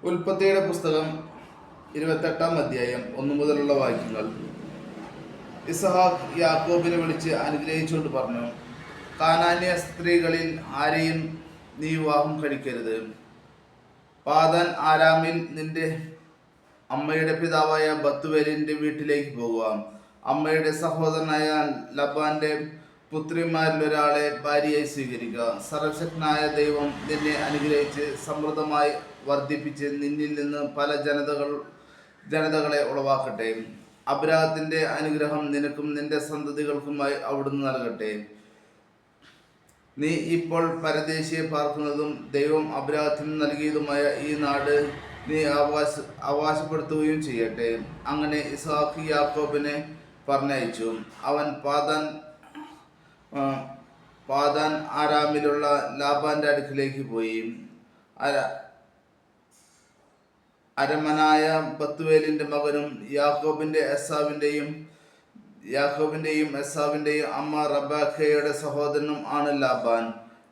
ഉൽപ്പത്തിയുടെ പുസ്തകം 28-ാം അധ്യായം 1 മുതലുള്ള വാക്യങ്ങൾ. ഇസഹാക്ക് യാക്കോബിനെ വിളിച്ച് അനുഗ്രഹിച്ചുകൊണ്ട് പറഞ്ഞു, കാനാന്യ സ്ത്രീകളിൽ ആരെയും നീ വിവാഹം കഴിക്കരുത്. പാദാൻ ആരാമിൽ നിന്റെ അമ്മയുടെ പിതാവായ ബത്തുവേലിന്റെ വീട്ടിലേക്ക് പോകുക. അമ്മയുടെ സഹോദരനായ ലബാന്റെ പുത്രിമാരിലൊരാളെ ഭാര്യയായി സ്വീകരിക്കുക. സർവശക്തനായ ദൈവം നിന്നെ അനുഗ്രഹിച്ച് സമൃദ്ധമായി വർദ്ധിപ്പിച്ച് നിന്നിൽ നിന്ന് പല ജനതകളെ ഉളവാക്കട്ടെ. അബ്രാഹത്തിന്റെ അനുഗ്രഹം നിനക്കും നിന്റെ സന്തതികൾക്കുമായി അവിടുന്ന് നൽകട്ടെ. നീ ഇപ്പോൾ പരദേശിയെ പാർക്കുന്നതും ദൈവം അബ്രാഹത്തിന് നൽകിയതുമായ ഈ നാട് നീ അവകാശപ്പെടുത്തുകയും ചെയ്യട്ടെ. അങ്ങനെ ഇസ്ഹാക്ക് യാക്കോബിനെ പറഞ്ഞയച്ചു. അവൻ പാദാൻ ആരാമിലുള്ള ലാബാന്റെ അടുക്കിലേക്ക് പോയി. അരമനായ ബത്തുവേലിന്റെ മകനും യാക്കോബിന്റെയും എസാവിന്റെയും അമ്മ റബേക്കയുടെ സഹോദരനും ആണ് ലാബാൻ.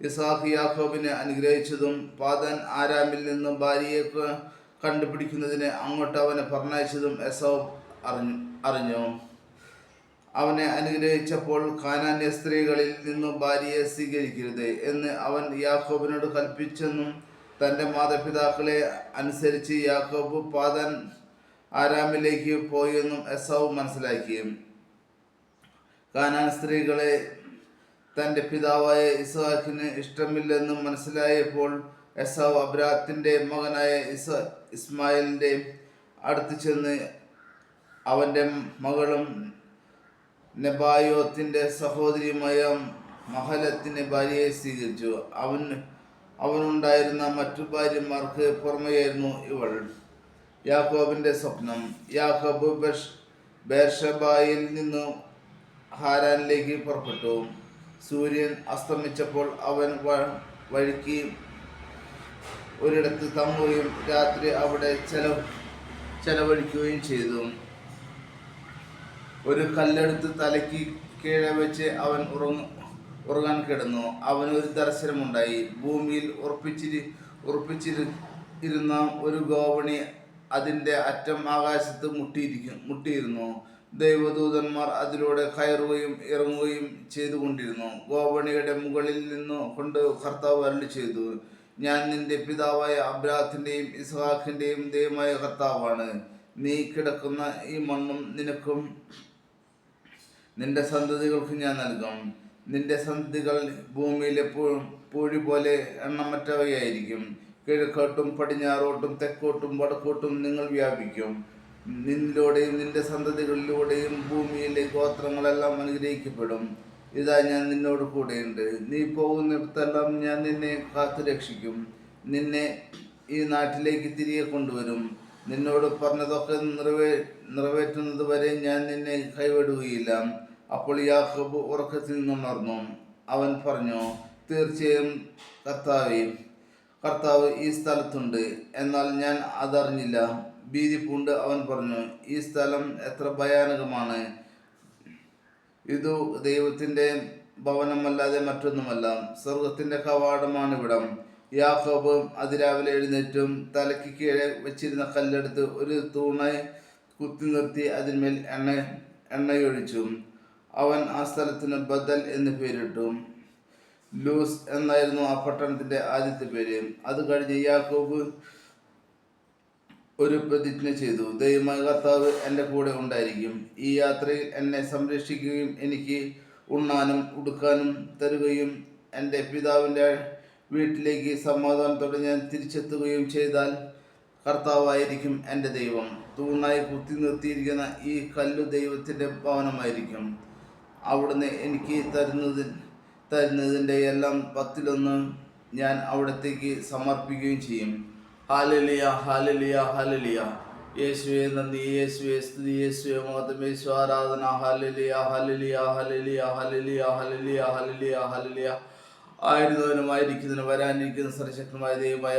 ഇസ്ഹാക്ക് യാക്കോബിനെ അനുഗ്രഹിച്ചതും പാദാൻ ആരാമിൽ നിന്ന് ഭാര്യയെ കണ്ടുപിടിക്കുന്നതിന് അങ്ങോട്ട് അവനെ പറഞ്ഞയച്ചതും എസാവ് അറിഞ്ഞു. അവനെ അനുഗ്രഹിച്ചപ്പോൾ കാനാന്യ സ്ത്രീകളിൽ നിന്നു ഭാര്യയെ സ്വീകരിക്കരുത് എന്ന് അവൻ യാക്കോബിനോട് കൽപ്പിച്ചെന്നും തൻ്റെ മാതാപിതാക്കളെ അനുസരിച്ച് യാക്കോബ് പാദാൻ ആരാമിലേക്ക് പോയെന്നും എസാവ് മനസ്സിലാക്കി. കാനാൻ സ്ത്രീകളെ തൻ്റെ പിതാവായ ഇസ്ഹാക്കിന് ഇഷ്ടമില്ലെന്നും മനസ്സിലായപ്പോൾ എസാവ് അബ്രാത്തിന്റെ മകനായ ഇസ്മായിലിന്റെ അടുത്ത് ചെന്ന് അവൻ്റെ മകളും നെബായോത്തിന്റെ സഹോദരിയുമായ മഹലത്തിന് ഭാര്യയെ സ്വീകരിച്ചു. അവനുണ്ടായിരുന്ന മറ്റു ഭാര്യമാർക്ക് പുറമെയായിരുന്നു ഇവൾ. യാക്കോബിന്റെ സ്വപ്നം. യാക്കോബ് ബേർഷബായിൽ നിന്ന് ഹാരാനിലേക്ക് പുറപ്പെട്ടു. സൂര്യൻ അസ്തമിച്ചപ്പോൾ അവൻ വഴിക്ക് ഒരിടത്ത് തങ്ങുകയും രാത്രി അവിടെ ചെലവഴിക്കുകയും ചെയ്തു. ഒരു കല്ലെടുത്ത് തലയ്ക്ക് കീഴെ വെച്ച് അവൻ ഉറങ്ങാൻ കിടന്നു. അവന് ഒരു ദർശനമുണ്ടായി. ഭൂമിയിൽ ഉറപ്പിച്ചിരുന്ന ഒരു ഗോവണി അതിൻ്റെ അറ്റം ആകാശത്ത് മുട്ടിയിരുന്നു. ദൈവദൂതന്മാർ അതിലൂടെ കയറുകയും ഇറങ്ങുകയും ചെയ്തുകൊണ്ടിരുന്നു. ഗോവണിയുടെ മുകളിൽ നിന്നു കൊണ്ട് കർത്താവ് അരുളി ചെയ്തു, ഞാൻ നിന്റെ പിതാവായ അബ്രാഹത്തിൻ്റെയും ഇസ്ഹാക്കിൻ്റെയും ദൈവമായ കർത്താവാണ്. നീ കിടക്കുന്ന ഈ മണ്ണും നിനക്കും നിന്റെ സന്തതികൾക്കും ഞാൻ നൽകും. നിന്റെ സന്തതികൾ ഭൂമിയിലെ പൂഴി പോലെ എണ്ണമറ്റവയായിരിക്കും. കിഴക്കോട്ടും പടിഞ്ഞാറോട്ടും തെക്കോട്ടും വടക്കോട്ടും നിങ്ങൾ വ്യാപിക്കും. നിന്നിലൂടെയും നിന്റെ സന്തതികളിലൂടെയും ഭൂമിയിലെ ഗോത്രങ്ങളെല്ലാം അനുഗ്രഹിക്കപ്പെടും. ഇതാ ഞാൻ നിന്നോട് കൂടെയുണ്ട്. നീ പോകുന്നിടത്തെല്ലാം ഞാൻ നിന്നെ കാത്തു രക്ഷിക്കും. നിന്നെ ഈ നാട്ടിലേക്ക് തിരികെ കൊണ്ടുവരും. നിന്നോട് പറഞ്ഞതൊക്കെ നിറവേറ്റുന്നത് വരെ ഞാൻ നിന്നെ കൈവിടുകയില്ല. അപ്പോൾ യാക്കോബ് ഉറക്കത്തിൽ നിന്നുണർന്നു. അവൻ പറഞ്ഞു, തീർച്ചയായും കർത്താവ് ഈ സ്ഥലത്തുണ്ട്, എന്നാൽ ഞാൻ അതറിഞ്ഞില്ല. ഭീതി പൂണ്ട് അവൻ പറഞ്ഞു, ഈ സ്ഥലം എത്ര ഭയാനകമാണ്! ഇതു ദൈവത്തിന്റെ ഭവനമല്ലാതെ മറ്റൊന്നുമല്ല. സ്വർഗത്തിന്റെ കവാടമാണിവിടം. യാക്കോബ് അതിരാവിലെ എഴുന്നേറ്റും തലയ്ക്ക് കീഴെ വെച്ചിരുന്ന കല്ലെടുത്ത് ഒരു തൂണായി കുത്തി നിർത്തി അതിന്മേൽ എണ്ണയൊഴിച്ചു. അവൻ ആ സ്ഥലത്തിന് ബദൽ എന്ന് പേരിട്ടു. ലൂസ് എന്നായിരുന്നു ആ പട്ടണത്തിന്റെ ആദ്യത്തെ പേര്. അത് കഴിഞ്ഞ് യാക്കോബ് ഒരു പ്രതിജ്ഞ ചെയ്തു, ദൈവമായ കർത്താവ് എൻ്റെ കൂടെ ഉണ്ടായിരിക്കും. ഈ യാത്രയിൽ എന്നെ സംരക്ഷിക്കുകയും എനിക്ക് ഉണ്ണാനും ഉടുക്കാനും തരുകയും എൻ്റെ പിതാവിൻ്റെ വീട്ടിലേക്ക് സമാധാനത്തോടെ ഞാൻ തിരിച്ചെത്തുകയും ചെയ്താൽ കർത്താവായിരിക്കും എൻ്റെ ദൈവം. തൂണായി കുത്തി നിർത്തിയിരിക്കുന്ന ഈ കല്ലു ദൈവത്തിൻ്റെ ഭവനമായിരിക്കും. അവിടുന്ന് എനിക്ക് തരുന്നതിൻ്റെ എല്ലാം 10 ഞാൻ അവിടത്തേക്ക് സമർപ്പിക്കുകയും ചെയ്യും. ഹല്ലേലൂയ, ഹല്ലേലൂയ, ഹല്ലേലൂയ. യേശുവേ നന്ദി, യേശുവേ സ്തുതി, യേശുവേ മഹത്വം, യേശുവേ ആരാധന. ഹല്ലേലൂയ, ഹല്ലേലൂയ, ഹല്ലേലൂയ, ഹല്ലേലൂയ, ഹല്ലേലൂയ, ഹല്ലേലൂയ, ഹല്ലേലൂയ. ആയിരുന്നവനുമായിരിക്കുന്നതിന് വരാനിരിക്കുന്ന സർവശക്തമായ ദൈവമായ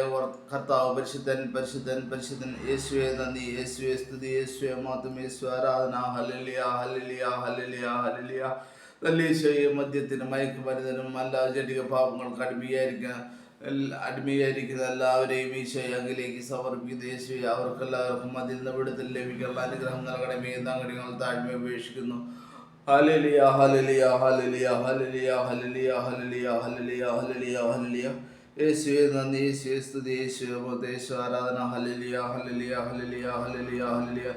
കർത്താവ് പരിശുദ്ധൻ, പരിശുദ്ധൻ, പരിശുദ്ധൻ. യേശുവേ നന്ദി, യേശുവേ സ്തുതി, യേശുവേ മഹത്വം, യേശുവേ ആരാധന. ഹല്ലേലൂയ, ഹല്ലേലൂയ, ഹല്ലേലൂയ, ഹല്ലേലൂയ. ഈശോയെ മദ്യത്തിനും മയക്കുമരുന്നിനും എല്ലാ ജടിക പാപങ്ങൾക്ക് അടിമയായിരിക്കാൻ അടിമയായിരിക്കുന്ന എല്ലാവരെയും ഈശോയെ അങ്ങിലേക്ക് സമർപ്പിക്കുന്ന യേശുവെ അവർക്കെല്ലാവർക്കും അതിൽ നിന്ന് വിടുതൽ ലഭിക്കാനുള്ള അനുഗ്രഹം നൽകണമേ എന്ന് അങ്ങനെ ഞങ്ങൾ താഴ്മ ഉപേക്ഷിക്കുന്നു. ഹല്ലേലൂയ ഹല്ലേലൂയ ഹല്ലേലൂയ ഹല്ലേലൂയ ഹല്ലേലൂയ ഹല്ലേലൂയ ഹല്ലേലൂയ ഹല്ലേലൂയ ഹല്ലേലൂയ. യേശുവേ നന്ദി, യേശുവേ സ്തുതി, യേശുവേ മഹത്വം, യേശുവേ ആരാധന. ഹല്ലേലൂയ ഹല്ലേലൂയ ഹല്ലേലൂയ ഹല്ലേലൂയ ഹല്ലേലൂയ.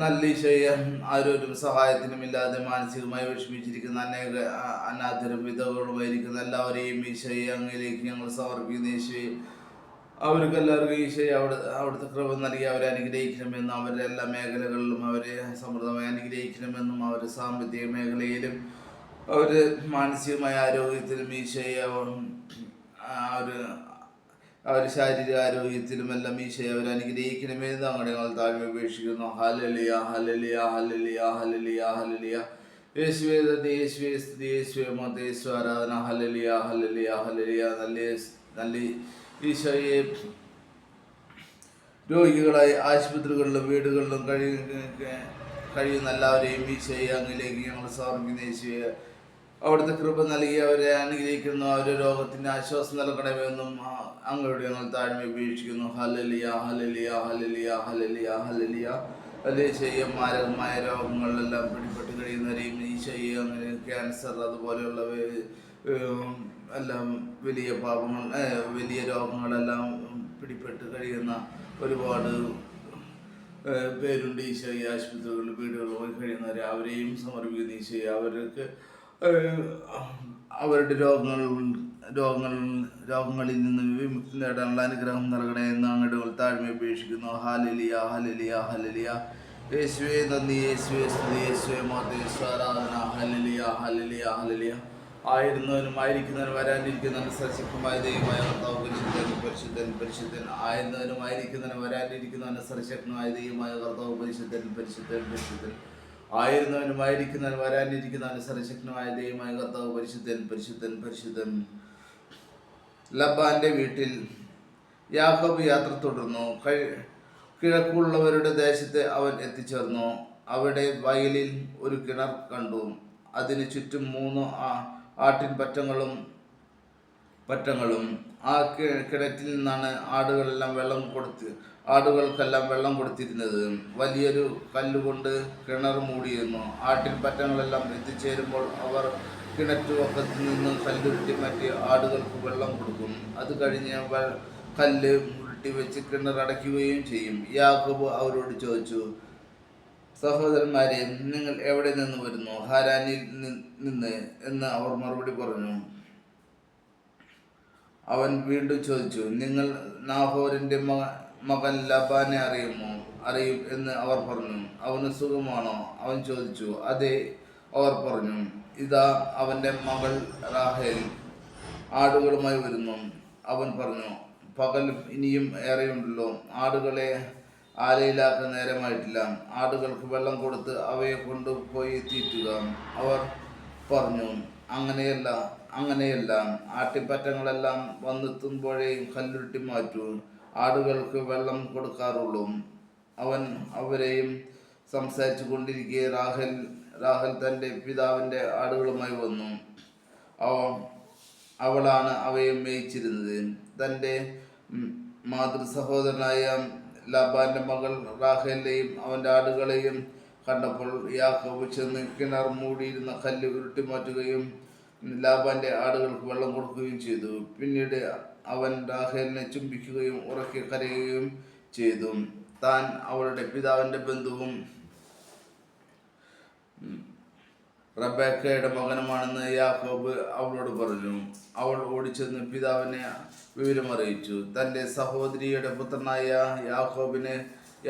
നല്ല ഈശോയെ, ആരോരും സഹായത്തിനുമില്ലാതെ മാനസികമായി വിഷമിച്ചിരിക്കുന്ന അനേക അനാഥരും വിധവകളുമായിരിക്കുന്ന എല്ലാവരെയും ഈശോയെ അങ്ങിലേക്ക് ഞങ്ങൾ സമർപ്പിക്കുന്ന യേശുവെ അവർക്കെല്ലാവർക്കും ഈശോയെ അവിടുത്തെ കൃപ നൽകി അവരെ അനുഗ്രഹിക്കണമെന്നും അവരുടെ എല്ലാ മേഖലകളിലും അവരെ സമൃദ്ധമായി അനുഗ്രഹിക്കണമെന്നും അവരുടെ സാമ്പത്തിക മേഖലയിലും അവരുടെ മാനസികമായ ആരോഗ്യത്തിലും ഈശോയെ അവർ ശാരീരിക ആരോഗ്യത്തിലുമെല്ലാം ഈശോയെ അവർ അനുഗ്രഹിക്കണമെന്ന് അങ്ങനെ ഞങ്ങൾ താഴ്മ ഉപേക്ഷിക്കുന്നു. ഹല്ലേലൂയ ഹല്ലേലൂയ ഹല്ലേലൂയ ഹല്ലേലൂയ ഹല്ലേലൂയ. യേശുവേ നന്ദി, യേശുവേ സ്തുതി, യേശുവേ മഹത്വം, യേശുവേ ആരാധന. ഹല്ലേലൂയ ഹല്ലേലൂയ ഹല്ലേലൂയ. നല്ല ഈശോയെ രോഗികളായി ആശുപത്രികളിലും വീടുകളിലും കഴിയുന്ന എല്ലാവരെയും ഈശോയെ അങ്ങിലേക്ക് ഞങ്ങൾ സമർപ്പിക്കുന്ന യേശുവെ അവിടുത്തെ കൃപ നൽകി അവരെ അനുഗ്രഹിക്കുന്നു. അവരുടെ രോഗത്തിന് ആശ്വാസം നൽകണമെന്നും അങ്ങോട്ട് ഞങ്ങൾ താഴ്മ ഉപേക്ഷിക്കുന്നു. ഹല്ലേലൂയ ഹല്ലേലൂയ ഹല്ലേലൂയ ഹല്ലേലൂയ ഹല്ലേലൂയ. ഈശോയെ മാരകമായ രോഗങ്ങളിലെല്ലാം പിടിപെട്ട് കഴിയുന്നവരെയും ഈശോയെ അങ്ങനെ ക്യാൻസർ അതുപോലെയുള്ള എല്ലാം വലിയ പാപങ്ങൾ വലിയ രോഗങ്ങളെല്ലാം പിടിപെട്ട് കഴിയുന്ന ഒരുപാട് പേരുണ്ട് ഈശോയെ. ആശുപത്രികളിൽ വീടുകളിൽ പോയി കഴിയുന്നവരെ അവരെയും സമർപ്പിക്കുന്ന ഈശോയെ അവർക്ക് അവരുടെ രോഗങ്ങളിൽ നിന്ന് വിമുക്തി നേടാനുള്ള അനുഗ്രഹം നൽകണേ എന്ന് അങ്ങോട്ട് താഴ്മ ഉപേക്ഷിക്കുന്നു. ഹല്ലേലൂയ ഹല്ലേലൂയ ഹല്ലേലൂയ. യേശുവേ നന്ദി, യേശുവേ സ്തുതി, യേശുവേ മഹത്വം, യേശുവേ ആരാധന. ഹല്ലേലൂയ ഹല്ലേലൂയ ഹല്ലേലൂയ. ആയിരുന്നവനും ആയിരിക്കുന്നവനും വരാനിരിക്കുന്നവനും സർവശക്തമായ ദൈവമായ കർത്താവ് പരിശുദ്ധൻ പരിശുദ്ധൻ പരിശുദ്ധൻ. ആയിരുന്നവനും ആയിരിക്കുന്നവനും വരാനിരിക്കുന്നവനും സർവശക്തമായ ദൈവമായ കർത്താവ് പരിശുദ്ധൻ പരിശുദ്ധൻ പരിശുദ്ധൻ. ആയിരുന്നവനും ആയിരിക്കുന്നവനും വരാനിരിക്കുന്നവനും സർവശക്തമായ ദൈവമായ കർത്താവ് പരിശുദ്ധൻ പരിശുദ്ധൻ പരിശുദ്ധൻ. ലബാന്റെ വീട്ടിൽ യാക്കോബ് യാത്ര തുടർന്നു. കിഴക്കുള്ളവരുടെ ദേശത്ത് അവൻ എത്തിച്ചേർന്നു. അവിടെ വയലിൽ ഒരു കിണർ കണ്ടു. അതിന് ചുറ്റും 3 ആട്ടിൻ പറ്റങ്ങളും. ആ കിണറ്റിൽ നിന്നാണ് ആടുകൾക്കെല്ലാം വെള്ളം കൊടുത്തിരുന്നത്. വലിയൊരു കല്ലുകൊണ്ട് കിണർ മൂടിയിരുന്നു. ആട്ടിൻ പറ്റങ്ങളെല്ലാം എത്തിച്ചേരുമ്പോൾ അവർ കിണറ്റുവക്കത്ത് നിന്ന് കല്ലുരുട്ടി മാറ്റി ആടുകൾക്ക് വെള്ളം കൊടുക്കും. അത് കഴിഞ്ഞ് കല്ല് ഉരുട്ടി വെച്ച് കിണർ അടയ്ക്കുകയും ചെയ്യും. യാക്കോബ് അവരോട് ചോദിച്ചു, സഹോദരന്മാരെ, നിങ്ങൾ എവിടെ നിന്ന് വരുന്നു? ഹാരാനിൽ നിന്ന് എന്ന് അവർ മറുപടി പറഞ്ഞു. അവൻ വീണ്ടും ചോദിച്ചു, നിങ്ങൾ നാഹോറിന്റെ മകൻ ലബാനെ അറിയും എന്ന് അവർ പറഞ്ഞു. അവന് സുഖമാണോ? അവൻ ചോദിച്ചു. അതെ, അവർ പറഞ്ഞു. ഇതാ അവന്റെ മകൾ റാഹേൽ ആടുകളുമായി വരുന്നു. അവൻ പറഞ്ഞു, പകൽ ഇനിയും ഏറെയുണ്ടല്ലോ, ആടുകളെ ആലയിലാക്കാൻ നേരമായിട്ടില്ല. ആടുകൾക്ക് വെള്ളം കൊടുത്ത് അവയെ കൊണ്ടുപോയി തീറ്റുക. അവർ പറഞ്ഞു, അങ്ങനെയല്ല, ആട്ടിപ്പറ്റങ്ങളെല്ലാം വന്നെത്തുമ്പോഴേയും കല്ലുരുട്ടി മാറ്റൂ. ആടുകൾക്ക് വെള്ളം കൊടുക്കാറുള്ളൂ. അവൻ അവരെയും സംസാരിച്ചു കൊണ്ടിരിക്കെ റാഹേൽ തൻ്റെ പിതാവിൻ്റെ ആടുകളുമായി വന്നു. അവളാണ് അവയെ മേയിച്ചിരുന്നത്. തൻ്റെ മാതൃ സഹോദരനായ ലാബാന്റെ മകൾ റാഹേലിനെയും അവൻ്റെ ആടുകളെയും കണ്ടപ്പോൾ യാക്കോബ് ചെന്ന് കിണർ മൂടിയിരുന്ന കല്ല് ഉരുട്ടി മാറ്റുകയും ലാബാന്റെ ആടുകൾക്ക് വെള്ളം കൊടുക്കുകയും ചെയ്തു. പിന്നീട് അവൻ റാഹേലിനെ ചുംബിക്കുകയും ഉറക്കെ കരയുകയും ചെയ്തു. താൻ അവളുടെ പിതാവിൻ്റെ ബന്ധുവും റബേക്കയുടെ മകനുമാണെന്ന് യാക്കോബ് അവളോട് പറഞ്ഞു. അവൾ ഓടിച്ചെന്ന് പിതാവിനെ വിവരമറിയിച്ചു. തൻ്റെ സഹോദരിയുടെ പുത്രനായ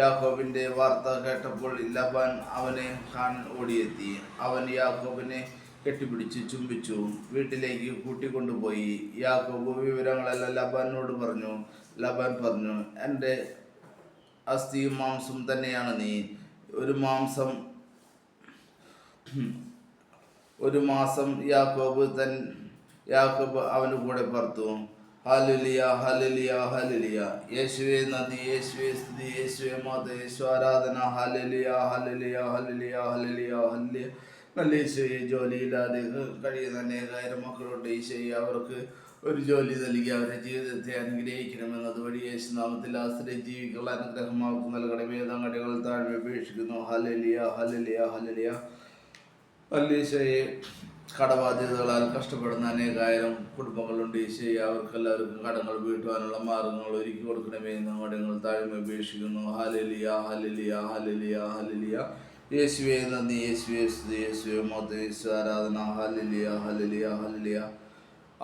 യാക്കോബിന്റെ വാർത്ത കേട്ടപ്പോൾ ലബാൻ അവനെ കാണാൻ ഓടിയെത്തി. അവൻ യാക്കോബിനെ കെട്ടിപ്പിടിച്ച് ചുംബിച്ചു വീട്ടിലേക്ക് കൂട്ടിക്കൊണ്ടുപോയി. യാക്കോബ് വിവരങ്ങളെല്ലാം ലബാനോട് പറഞ്ഞു. ലബാൻ പറഞ്ഞു, എൻ്റെ അസ്ഥിയും മാംസവും തന്നെയാണ് നീ. ഒരു മാസം യാക്കോബ് അവന് കൂടെ പാർത്തു. ഹല്ലേലൂയ ഹല്ലേലൂയ ഹല്ലേലൂയ. യേശുവേ നന്ദി, യേശുവേ സ്തുതി, യേശുവേ മഹത്വം, യേശുവേ ആരാധന. ഹല്ലേലൂയ ഹല്ലേലൂയ ഹല്ലേലൂയ ഹല്ലേലൂയ ഹല്ലേലൂയ. നല്ല ഈശോയെ, ജോലിയില്ലാതെ കഴിയുന്ന അനേകായിരം മക്കളുണ്ട് ഈശോയെ. അവർക്ക് ഒരു ജോലി നൽകി അവരുടെ ജീവിതത്തെ അനുഗ്രഹിക്കണമെന്ന് അതുവഴി യേശുനാമത്തിൽ ആശ്രയി ജീവിക്കുള്ള അനുഗ്രഹം അവർക്ക് നൽകണമേ. തങ്ങടികൾ താഴ്മ ഉപേക്ഷിക്കുന്നു. ഹല്ലേലൂയ, ഹല്ലേലൂയ, ഹല്ലേലൂയ. ഈശോയെ, കടബാധ്യതകളാൽ കഷ്ടപ്പെടുന്ന അനേകായിരം കുടുംബങ്ങളുണ്ട് ഈശോയെ. അവർക്കെല്ലാവർക്കും കടങ്ങൾ വീട്ടുവാനുള്ള മാർഗങ്ങൾ ഒരുക്കി കൊടുക്കണമേ. തങ്ങടികൾ താഴ്മ ഉപേക്ഷിക്കുന്നു. ഹല്ലേലൂയ, ഹല്ലേലൂയ, ഹല്ലേലൂയ, ഹല്ലേലൂയ. യേശുവേ നന്ദി, യേശുവേ സ്തുതി, യേശുവേ മഹത്വം, യേശു ആരാധന. ഹല്ലേലൂയ, ഹല്ലേലൂയ, ഹല്ലേലൂയ.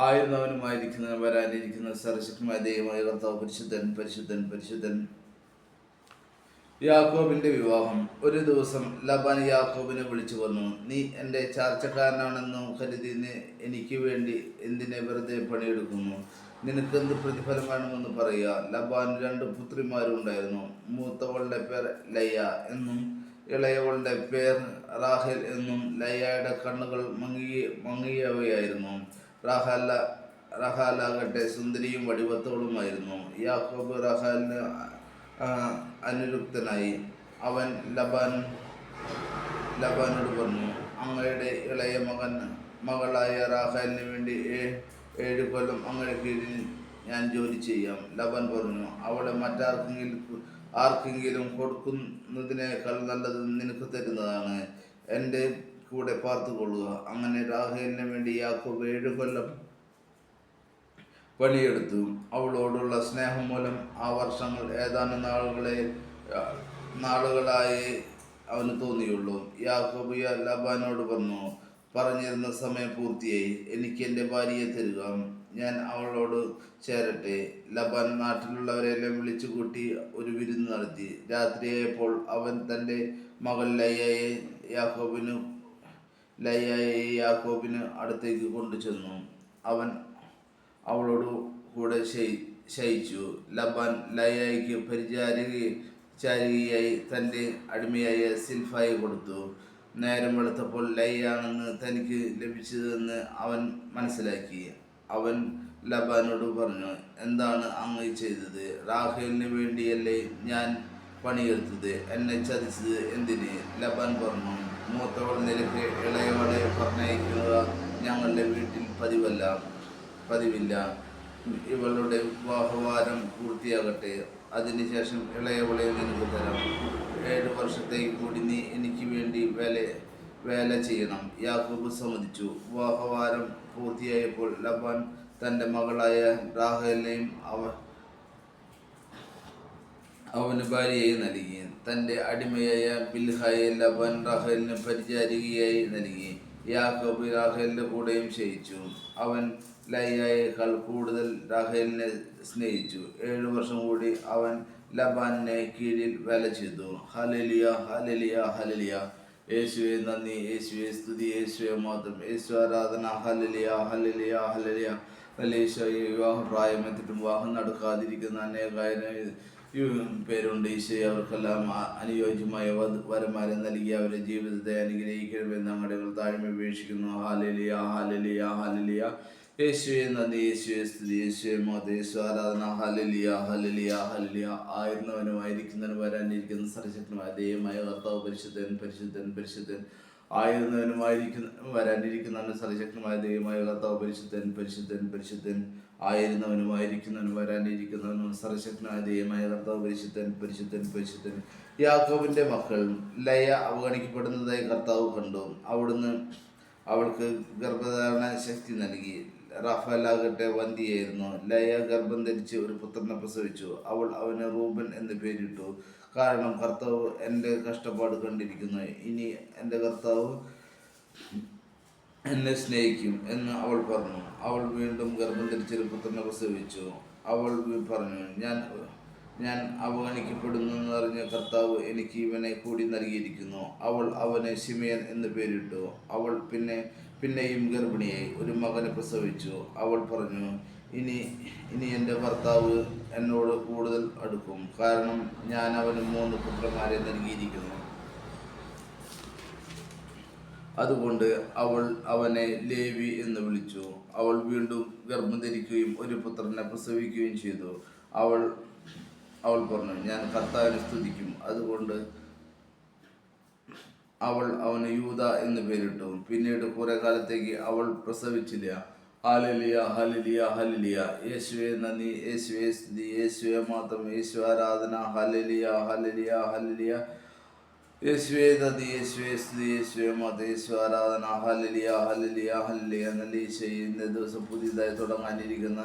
ആയിരുന്നവനുമായിരിക്കുന്നവൻ വരാനിരിക്കുന്ന സർവശക്തമായ ദൈവമായ കർത്താവ് പരിശുദ്ധൻ, പരിശുദ്ധൻ, പരിശുദ്ധൻ. യാക്കോബിന്റെ വിവാഹം. ഒരു ദിവസം ലബാൻ യാക്കോബിനെ വിളിച്ചു പറഞ്ഞു, നീ എൻ്റെ ചാർച്ചക്കാരനാണെന്നു കരുതി എനിക്ക് വേണ്ടി എന്തിനെ വെറുതെ പണിയെടുക്കുന്നു? നിനക്കെന്ത് പ്രതിഫലം വേണമെന്ന് പറയുക. ലബാൻ 2 പുത്രിമാരുണ്ടായിരുന്നു. മൂത്തവളുടെ പേർ ലയ്യ എന്നും ഇളയവളുടെ പേർ റാഹേൽ എന്നും. ലയ്യയുടെ കണ്ണുകൾ മങ്ങിയവയായിരുന്നു. റഹാലാകട്ടെ സുന്ദരിയും വടിവത്തോളുമായിരുന്നു. യാക്കോബ് റഹാലിന് അനുരക്തനായി. അവൻ ലബാനോട് പറഞ്ഞു, അങ്ങയുടെ ഇളയ മകളായ റാഹേലിന് വേണ്ടി 7 കൊല്ലം അങ്ങയുടെ കീഴിൽ ഞാൻ ജോലി ചെയ്യാം. ലബാൻ പറഞ്ഞു, അവളെ ആർക്കെങ്കിലും കൊടുക്കുന്നതിനേക്കാൾ നല്ലത് നിനക്ക് തരുന്നതാണ്. എൻ്റെ കൂടെ പാർത്തുകൊള്ളുക. അങ്ങനെ റാഹേലിന് വേണ്ടി യാക്കോബ് 7 കൊല്ലം പണിയെടുത്തു. അവളോടുള്ള സ്നേഹം മൂലം ആ വർഷങ്ങൾ ഏതാനും നാളുകളായി അവന് തോന്നിയുള്ളൂ. യാക്കോബ് ലബാനോട് പറഞ്ഞു, പറഞ്ഞിരുന്ന സമയം പൂർത്തിയായി. എനിക്ക് എൻ്റെ ഭാര്യയെ തരിക, ഞാൻ അവളോട് ചേരട്ടെ. ലബാൻ നാട്ടിലുള്ളവരെല്ലാം വിളിച്ചു കൂട്ടി ഒരു വിരുന്ന് നടത്തി. രാത്രിയായപ്പോൾ അവൻ തൻ്റെ മകൾ ലയ്യയെ യാക്കോബിന് അടുത്തേക്ക് കൊണ്ടുചെന്നു. അവൻ അവളോട് കൂടെ ശയിച്ചു. ലബാൻ ലയ്യയ്ക്ക് പരിചാരികയായി തൻ്റെ അടിമയായ സിൽഫായി കൊടുത്തു. നേരം വെളുത്തപ്പോൾ ലയ്യാണെന്ന് തനിക്ക് ലഭിച്ചതെന്ന് അവൻ മനസ്സിലാക്കി. അവൻ ലബാനോട് പറഞ്ഞു, എന്താണ് അങ്ങ് ചെയ്തത്? റാഹേലിന് വേണ്ടിയല്ലേ ഞാൻ പണിയെടുത്തത്? എന്നെ ചതിച്ചത് എന്തിന്? ലബാൻ പറഞ്ഞു, മൂത്തവൾ നിലയ്ക്ക് ഇളയവളെ പറഞ്ഞയക്കുക ഞങ്ങളുടെ വീട്ടിൽ പതിവില്ല. ഇവളുടെ വിവാഹവാരം പൂർത്തിയാകട്ടെ, അതിനുശേഷം ഇളയവളെ നിനക്ക് തരാം. 7 വർഷത്തേക്ക് കൂടി നീ എനിക്ക് വേണ്ടി വേല ചെയ്യണം. യാക്കോബ് സമ്മതിച്ചു. വിവാഹവാരം പൂർത്തിയായപ്പോൾ ലബാൻ തൻ്റെ മകളായ റാഹേലിനെയും അവന് ഭാര്യയായി നൽകി. തൻ്റെ അടിമയായ ബിൽഹായെ ലബാൻ റാഹേലിന് പരിചാരികയായി നൽകി. യാക്കോബ് റാഹേലിൻ്റെ കൂടെയും ശയിച്ചു. അവൻ ലയ്യയേക്കാൾ കൂടുതൽ റാഹേലിനെ സ്നേഹിച്ചു. 7 വർഷം കൂടി അവൻ ലബാനിനെ കീഴിൽ വേല ചെയ്തു. ഹല്ലേലൂയ, ഹല്ലേലൂയ, ഹല്ലേലൂയ. യേശുവേ നന്ദി, യേശുവേ സ്തുതി, യേശുവേ മഹത്വം, യേശു ആരാധന. ഹല്ലേലൂയ, ഹല്ലേലൂയ, ഹല്ലേലൂയ. ഈശോയെ, വിവാഹപ്രായമെത്തിയിട്ടും വിവാഹം നടക്കാതിരിക്കുന്ന അനേകായിരം പേരുണ്ട്. ഈശോയെ, അവർക്കെല്ലാം അനുയോജ്യമായ വരന്മാരെ നൽകി അവരുടെ ജീവിതത്തെ അനുഗ്രഹിക്കണമെന്ന് ഞങ്ങളുടെ താഴ്മ ഉപേക്ഷിക്കുന്നു. ഹല്ലേലൂയ, ഹല്ലേലൂയ, ഹല്ലേലൂയ. യേശുവേ നന്ദി, യേശുവേ സ്തുതി, യേശുവേ മഹത്വം, യേശു ആരാധന. ഹല്ലേലൂയ, ഹല്ലേലൂയ, ഹല്ലേലൂയ. ആയിരുന്നവനുമായിരിക്കുന്നവനും വരാനിരിക്കുന്ന സർവശക്തനായ ദൈവമായ കർത്താവ് പരിശുദ്ധൻ, പരിശുദ്ധൻ, പരിശുദ്ധൻ. വരാനിരിക്കുന്നവനും സർവശക്തമായ ദൈവമായ കർത്താവ് പരിശുദ്ധൻ, പരിശുദ്ധൻ, പരിശുദ്ധൻ. ആയിരുന്നവനുമായിരിക്കുന്നവനും വരാനിരിക്കുന്നവനും സർവശക്തനായ ദൈവമായ കർത്താവ് പരിശുദ്ധൻ, പരിശുദ്ധൻ, പരിശുദ്ധൻ. യാക്കോബിന്റെ മക്കൾ ലയ അവഗണിക്കപ്പെടുന്നതായി കർത്താവ് കണ്ടു. അവിടുന്ന് അവൾക്ക് ഗർഭധാരണ ശക്തി നൽകി. റാഫേലാകട്ടെ വന്ധ്യയായിരുന്നു. ലയ ഗർഭം ധരിച്ച് ഒരു പുത്രനെ പ്രസവിച്ചു. അവൾ അവന് റൂബൻ എന്ന് പേരിട്ടു. കാരണം കർത്താവ് എൻ്റെ കഷ്ടപ്പാട് കണ്ടിരിക്കുന്നു. ഇനി എൻ്റെ കർത്താവ് എന്നെ സ്നേഹിക്കും എന്ന് അവൾ പറഞ്ഞു. അവൾ വീണ്ടും ഗർഭം ധരിച്ചൊരു പുത്രനെ പ്രസവിച്ചു. അവൾ പറഞ്ഞു, ഞാൻ അവഗണിക്കപ്പെടുന്നറിഞ്ഞ കർത്താവ് എനിക്ക് ഇവനെ കൂടി നൽകിയിരിക്കുന്നു. അവൾ അവന് ശിമയോൻ എന്ന് പേരിട്ടു. അവൾ പിന്നെയും ഗർഭിണിയായി ഒരു മകനെ പ്രസവിച്ചു. അവൾ പറഞ്ഞു, ഇനി എൻ്റെ ഭർത്താവ് എന്നോട് കൂടുതൽ അടുക്കും, കാരണം ഞാൻ അവന് 3 പുത്രന്മാരെ നൽകിയിരിക്കുന്നു. അതുകൊണ്ട് അവൾ അവനെ ലേവി എന്ന് വിളിച്ചു. അവൾ വീണ്ടും ഗർഭം ധരിക്കുകയും ഒരു പുത്രനെ പ്രസവിക്കുകയും ചെയ്തു. അവൾ പറഞ്ഞു, ഞാൻ കർത്താവിനെ സ്തുതിക്കും. അതുകൊണ്ട് അവൾ അവന് യൂദ എന്ന് പേരിട്ടു. പിന്നീട് കുറെ കാലത്തേക്ക് അവൾ പ്രസവിച്ചില്ല. ഹല്ലേലൂയ, ഹല്ലേലൂയ, ഹല്ലേലൂയ. യേശുവേ നന്ദി, യേശുവേ സ്തുതി, യേശുവേ മാത്രം, യേശു ആരാധന. ഹല്ലേലൂയ, ഹല്ലേലൂയ, ഹല്ലേലൂയ. യേശുവേ നന്ദി, യേശുവേ സ്തുതി, യേശുവേ മാത്രം, യേശു ആരാധന. ഹല്ലേലൂയ, ഹല്ലേലൂയ, ഹല്ലേലൂയ. നല്ല ഈശോ, ഇന്ന ദിവസം പുതിയതായി തുടങ്ങാനിരിക്കുന്ന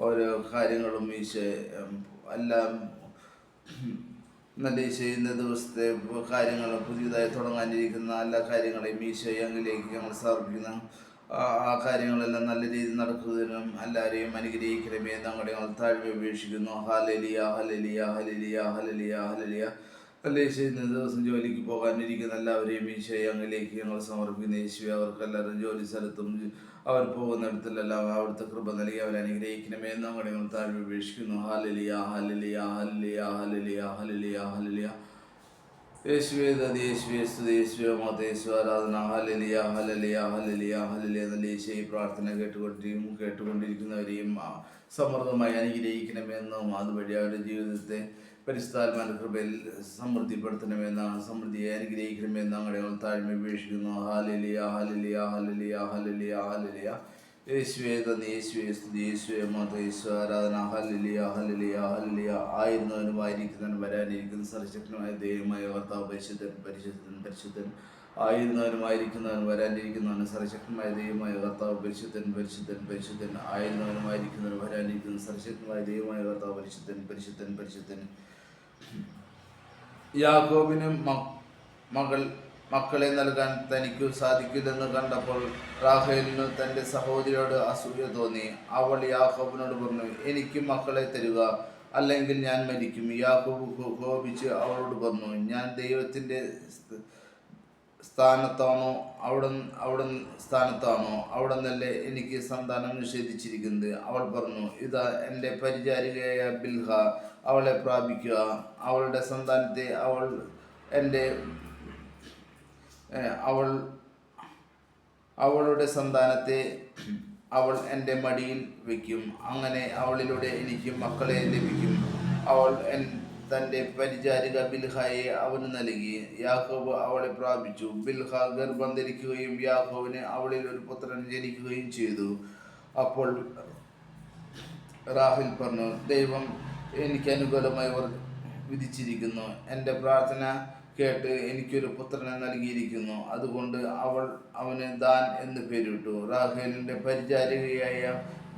ഓരോ കാര്യങ്ങളും ഈശോ എല്ലാം നല്ല ഈശോ, ഇന്ന ദിവസത്തെ കാര്യങ്ങളും പുതിയതായി തുടങ്ങാനിരിക്കുന്ന എല്ലാ കാര്യങ്ങളെയും ഈശോ അങ്ങിലേക്ക് ഞങ്ങൾ സമർപ്പിക്കുന്നു. ആ കാര്യങ്ങളെല്ലാം നല്ല രീതിയിൽ നടക്കുന്നതിനും എല്ലാവരെയും അനുഗ്രഹിക്കണമേ ഞങ്ങളുടെ ഞങ്ങൾ താഴ്മ ഉപേക്ഷിക്കുന്നു. ഹല്ലേലൂയ, ഹല്ലേലൂയ, ഹല്ലേലൂയ, ഹല്ലേലൂയ, ഹല്ലേലൂയ. നല്ല ഈശോ, ഇന്ന ദിവസം ജോലിക്ക് പോകാനിരിക്കുന്ന എല്ലാവരെയും ഈശോയെ അങ്ങിലേക്ക് ഞങ്ങൾ സമർപ്പിക്കുന്ന യേശുവേ, അവർക്കെല്ലാവരും ജോലി സ്ഥലത്തും അവർ പോകുന്നിടത്തിലെല്ലാം അവിടുത്തെ കൃപ നൽകി അവരെ അനുഗ്രഹിക്കണമേ ഞങ്ങളുടെ ഞങ്ങൾ താഴ്മ ഉപേക്ഷിക്കുന്നു. ഹല്ലേലൂയ, ഹല്ലേലൂയ, ഹല്ലേലൂയ, ഹല്ലേലൂയ, ഹല്ലേലൂയ, ഹല്ലേലൂയ. യേശുവേ നന്ദി, യേശുവേ സ്തുതി, യേശുവേ മാത്രം, യേശു ആരാധന. ഹല്ലേലൂയ, ഹല്ലേലൂയ, ഹല്ലേലൂയ, ഹല്ലേലൂയ. നല്ല യേശുവേ, ഈ പ്രാർത്ഥന കേട്ടുകൊണ്ടിരിക്കുന്നവരെയും സമൃദ്ധമായി അനുഗ്രഹിക്കണമെന്നും അതുവഴി അവരുടെ ജീവിതത്തെ പരിശുദ്ധാത്മാവിന്റെ കൃപയിൽ സമൃദ്ധിപ്പെടുത്തണമെന്നാണ്, സമൃദ്ധിയെ അനുഗ്രഹിക്കണമെന്ന് ഞങ്ങളുടെ താഴ്മ ഉപേക്ഷിക്കുന്നു. ഹല്ലേലൂയ, ഹല്ലേലൂയ, ഹല്ലേലൂയ, ഹല്ലേലൂയ, ഹല്ലേലൂയ. യേശുവേ നന്ദി, യേശുവേ സ്തുതി, യേശുവേ മാത്രം, യേശു ആരാധന. ഹല്ലേലൂയ, ഹല്ലേലൂയ, ഹല്ലേലൂയ. ആയിരുന്നവനും വരാനിരിക്കുന്ന സർവശക്തനായ ദൈവമായ കർത്താവ് പരിശുദ്ധൻ, പരിശുദ്ധൻ, പരിശുദ്ധൻ. ആയിരുന്നവനും വരാനിരിക്കുന്നവനും സർവശക്തമായ ദൈവമായ കർത്താവ് പരിശുദ്ധൻ, പരിശുദ്ധൻ, പരിശുദ്ധൻ. ആയിരുന്നവനും വരാനിരിക്കുന്ന സർവശക്തമായ ദൈവമായ കർത്താവ് പരിശുദ്ധൻ, പരിശുദ്ധൻ, പരിശുദ്ധൻ. യാക്കോബിനും മക്കളെ നൽകാൻ തനിക്കു സാധിക്കില്ലെന്ന് കണ്ടപ്പോൾ റാഹേലിനു തൻ്റെ സഹോദരിയോട് അസൂയ തോന്നി. അവൾ യാക്കോബിനോട് പറഞ്ഞു, എനിക്ക് മക്കളെ തരുക, അല്ലെങ്കിൽ ഞാൻ മരിക്കും. യാക്കോബ് കോപിച്ച് അവളോട് പറഞ്ഞു, ഞാൻ ദൈവത്തിൻ്റെ സ്ഥാനത്താണോ അവിടുന്നല്ലേ എനിക്ക് സന്താനം നിഷേധിച്ചിരിക്കുന്നത്. അവൾ പറഞ്ഞു, ഇതാ എൻ്റെ പരിചാരികയായ ബിൽഹ, അവളെ പ്രാപിക്കുക. അവളുടെ സന്താനത്തെ അവളുടെ സന്താനത്തെ അവൾ എൻ്റെ മടിയിൽ വയ്ക്കും. അങ്ങനെ അവളിലൂടെ എനിക്ക് മക്കളെ ലഭിക്കും. അവൾ തൻ്റെ പരിചാരിക ബിൽഹായെ അവന് നൽകി. യാക്കോബ് അവളെ പ്രാപിച്ചു. ബിൽഹ ഗർഭം ധരിക്കുകയും യാക്കോബിന് അവളിൽ ഒരു പുത്രൻ ജനിക്കുകയും ചെയ്തു. അപ്പോൾ റാഹേൽ പറഞ്ഞു, ദൈവം എനിക്ക് അനുകൂലമായി വിധിച്ചിരിക്കുന്നു. എൻ്റെ പ്രാർത്ഥന കേട്ട് എനിക്കൊരു പുത്രനെ നൽകിയിരിക്കുന്നു. അതുകൊണ്ട് അവന് ദാൻ എന്ന് പേരിട്ടു. റാഹേലിൻ്റെ പരിചാരികയായ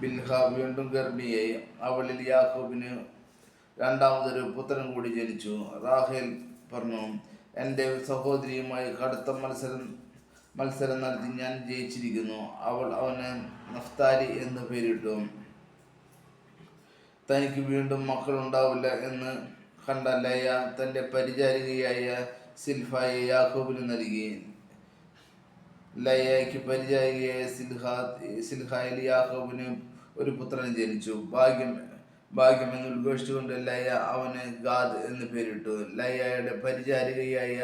ബിൽഹ വീണ്ടും ഗർഭിണിയായി. അവളിൽ യാക്കോബിന് രണ്ടാമതൊരു പുത്രൻ കൂടി ജനിച്ചു. റാഹേൽ പറഞ്ഞു, എൻ്റെ സഹോദരിയുമായി കടുത്ത മത്സരം നടത്തി ഞാൻ ജയിച്ചിരിക്കുന്നു. അവൾ അവന് നഫ്താലി എന്ന് പേരിട്ടു. തനിക്ക് വീണ്ടും മക്കളുണ്ടാവില്ല എന്ന് കണ്ട ലയ തൻ്റെ പരിചാരികയായ സിൽഹായെ യാക്കോബിന് നൽകി. ലയയ്ക്ക് പരിചാരികയായ സിൽഹായിൽ യാക്കോബിന് ഒരു പുത്രൻ ജനിച്ചു. ഭാഗ്യമെന്ന് ഉദ്ഘോഷിച്ചുകൊണ്ട് ലയ അവന് ഗാദ് എന്ന് പേരിട്ടു. ലയയുടെ പരിചാരികയായ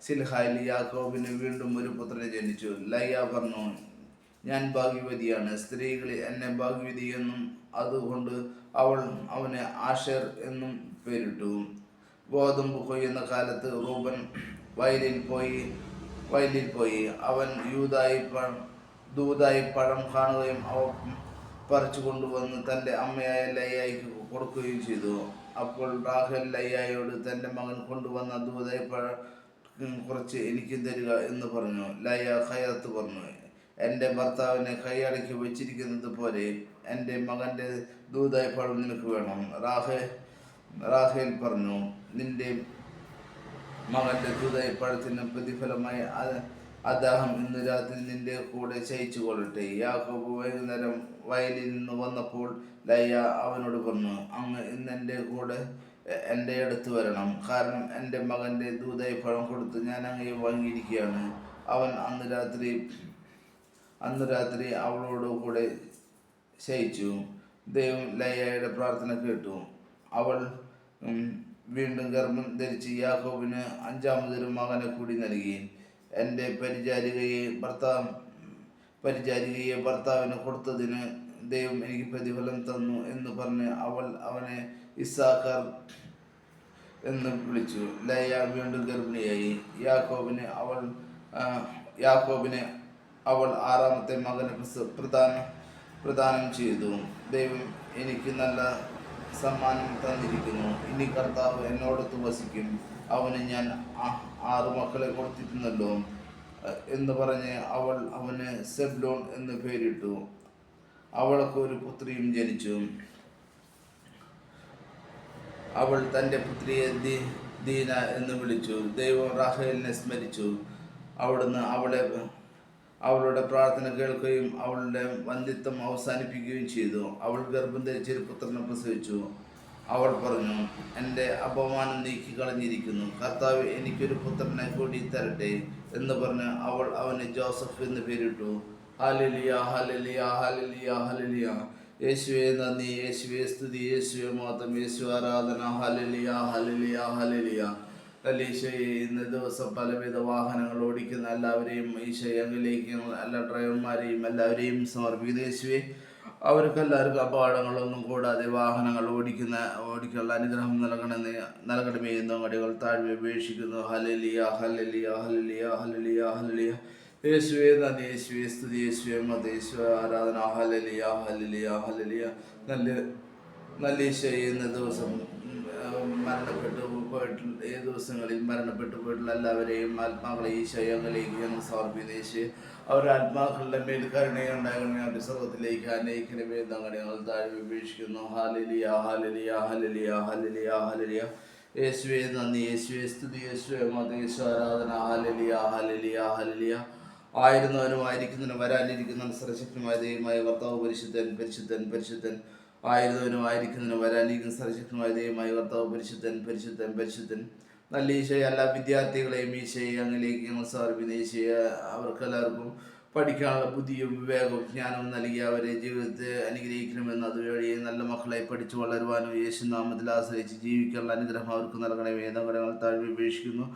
സിൽഹായിൽ യാക്കോബിന് വീണ്ടും ഒരു പുത്രൻ ജനിച്ചു. ലയ പറഞ്ഞു, ഞാൻ ഭാഗ്യവതിയാണ്, സ്ത്രീകളിൽ എന്നെ ഭാഗ്യവതി എന്നും അതുകൊണ്ട് അവൾ അവന് ആഷേർ എന്നും പേരിട്ടു. ഗോതമ്പ് കൊയ്യുന്ന കാലത്ത് റൂബൻ വയലിൽ പോയി. അവൻ ദൂതായി പഴം കാണുകയും അവ പറിച്ചു കൊണ്ടുവന്ന് തൻ്റെ അമ്മയായ ലയ്യായിക്ക് കൊടുക്കുകയും ചെയ്തു. അപ്പോൾ റാഹേൽ ലയ്യായോട് തൻ്റെ മകൻ കൊണ്ടുവന്ന ദൂതായി പഴം കുറച്ച് എനിക്കും തരിക എന്ന് പറഞ്ഞു. ലയ്യ ഖയർത്ത് പറഞ്ഞു, എൻ്റെ ഭർത്താവിനെ കൈയടക്കി വെച്ചിരിക്കുന്നത് പോലെ എൻ്റെ മകൻ്റെ ദൂതായി പഴം നിനക്ക് വേണം. റാഹേൽ പറഞ്ഞു, നിന്റെ മകൻ്റെ ദൂതായി പഴത്തിന് പ്രതിഫലമായി അദ്ദേഹം ഇന്ന് രാത്രി നിന്റെ കൂടെ ശയിച്ചു കൊള്ളട്ടെ. യാക്കോബ് വൈകുന്നേരം വയലിൽ നിന്ന് വന്നപ്പോൾ ലയ്യ അവനോട് പറഞ്ഞു, അങ്ങ് ഇന്ന് എൻ്റെ അടുത്ത് വരണം, കാരണം എൻ്റെ മകൻ്റെ ദൂതായി പഴം കൊടുത്ത് ഞാൻ അങ്ങയെ വാങ്ങിയിരിക്കുകയാണ്. അവൻ അന്ന് രാത്രി അവളോട് കൂടെ ശയിച്ചു. ദൈവം ലയ്യയുടെ പ്രാർത്ഥന കേട്ടു. അവൾ വീണ്ടും ഗർഭം ധരിച്ച് യാക്കോബിന് അഞ്ചാമതൊരു മകനെ കൂടി നൽകി. എൻ്റെ പരിചാരികയെ ഭർത്താവിന് കൊടുത്തതിന് ദൈവം എനിക്ക് പ്രതിഫലം തന്നു എന്ന് പറഞ്ഞ് അവൾ അവനെ ഇസ്സാഖാർ എന്ന് വിളിച്ചു. ലയ വീണ്ടും ഗർഭിണിയായി. യാക്കോബിന് അവൾ ആറാമത്തെ മകന് പ്രദാനം ചെയ്തു. ദൈവം എനിക്ക് നല്ല സമ്മാനം തന്നിരിക്കുന്നു. ഇനി കർത്താവ് എന്നോടൊത്ത് വസിക്കും. അവന് ഞാൻ 6 മക്കളെ കൊടുത്തിരുന്നല്ലോ എന്ന് പറഞ്ഞ് അവൾ അവന് സെബ്ലോൺ എന്ന് പേരിട്ടു. അവൾക്ക് ഒരു പുത്രിയും ജനിച്ചു. അവൾ തൻ്റെ പുത്രിയെ ദീന എന്ന് വിളിച്ചു. ദൈവം റാഹേലിനെ സ്മരിച്ചു. അവിടുന്ന് അവളുടെ പ്രാർത്ഥന കേൾക്കുകയും അവളുടെ വന്ധ്യത്വം അവസാനിപ്പിക്കുകയും ചെയ്തു. അവൾ ഗർഭം ധരിച്ച് ഒരു പുത്രനെ പ്രസവിച്ചു. അവൾ പറഞ്ഞു, എൻ്റെ അപമാനം നീക്കിക്കളഞ്ഞിരിക്കുന്നു. കർത്താവ് എനിക്കൊരു പുത്രനെ കൂടി തരട്ടെ എന്ന് പറഞ്ഞ് അവൾ അവന് ജോസഫ് എന്ന് പേരിട്ടു. ഹല്ലേലൂയ, ഹല്ലേലൂയ, ഹല്ലേലൂയ, ഹല്ലേലൂയ. യേശുവേ നന്ദി, യേശുവേ സ്തുതി, യേശുവേ മഹത്വം, യേശു ആരാധന. ഹല്ലേലൂയ, ഹല്ലേലൂയ, ഹല്ലേലൂയ. ഈശോയെ, ഇന്ന് ദിവസം പലവിധ വാഹനങ്ങൾ ഓടിക്കുന്ന എല്ലാവരെയും ഈശോയെ അങ്ങിലേക്ക് എല്ലാ ഡ്രൈവർമാരെയും എല്ലാവരെയും സമർപ്പിക്കുന്ന യേശുവേ, അവർക്കെല്ലാവർക്കും അപകടങ്ങളൊന്നും കൂടാതെ വാഹനങ്ങൾ ഓടിക്കാനുള്ള അനുഗ്രഹം നൽകണമേ എന്ന് അങ്ങടികൾ താഴ്വ അപേക്ഷിക്കുന്നു. ഹല്ലേലൂയ, ഹല്ലേലൂയ, ഹല്ലേലൂയ, ഹല്ലേലൂയ, ഹല്ലേലൂയ. യേശുവേ നന്ദി, യേശുവേ സ്തുതി, യേശുവേ മഹത്വം, യേശുവേ ആരാധന. ഹല്ലേലൂയ, ഹല്ലേലൂയ, ഹല്ലേലൂയ. നല്ല ഈശോയെ, ഇന്ന് ദിവസം ദിവസങ്ങളിൽ മരണപ്പെട്ടു പോയിട്ടുള്ള എല്ലാവരെയും ആത്മാക്കളെ ഈശോയെ അങ്ങിലേക്ക് ഞങ്ങൾ സമർപ്പിക്കുന്ന യേശുവേ, അവരുടെ ആത്മാക്കളുടെ മേൽ കരുണയുണ്ടാകണമേ. അവരുടെ സ്വർഗ്ഗത്തിലേക്ക് അനേകരമേ ഞങ്ങൾ താഴ്വ അപേക്ഷിക്കുന്നു. ഹല്ലേലൂയ, ഹല്ലേലൂയ, ഹല്ലേലൂയ, ഹല്ലേലൂയ, ഹല്ലേലൂയ. യേശുവേ നന്ദി, യേശുവേ സ്തുതി, യേശുവേ മഹത്വം, യേശു ആരാധന. ഹല്ലേലൂയ, ഹല്ലേലൂയ, ഹല്ലേലൂയ. ആയിരുന്നവനും ആയിരിക്കുന്നതിനും വരാനിരിക്കുന്ന സർവശക്തമായ ദൈവമായ കർത്താവ് പരിശുദ്ധൻ, പരിശുദ്ധൻ, പരിശുദ്ധൻ. ആയിരുന്നവനും ആയിരിക്കുന്നതിനും വരാനിരിക്കുന്ന സർവശക്തമായ ദൈവമായ കർത്താവ് പരിശുദ്ധൻ, പരിശുദ്ധൻ, പരിശുദ്ധൻ. നല്ല ഈശോയെ, എല്ലാ വിദ്യാർത്ഥികളെയും ഈശോയെ അങ്ങിലേക്ക് ഞങ്ങൾ സമർപ്പിക്കുന്ന ഈശോയെ, അവർക്കെല്ലാവർക്കും പഠിക്കാനുള്ള ബുദ്ധിയും വിവേകവും ജ്ഞാനവും നൽകി അവരെ ജീവിതത്തെ അനുഗ്രഹിക്കണമെന്ന്, അതുവഴി നല്ല മക്കളെ പഠിച്ചു വളരുവാനും യേശുനാമത്തിൽ ആശ്രയിച്ച് ജീവിക്കാനുള്ള അനുഗ്രഹം അവർക്ക് നൽകണമേ എന്ന് ഞങ്ങൾ താഴ്വ അപേക്ഷിക്കുന്നു.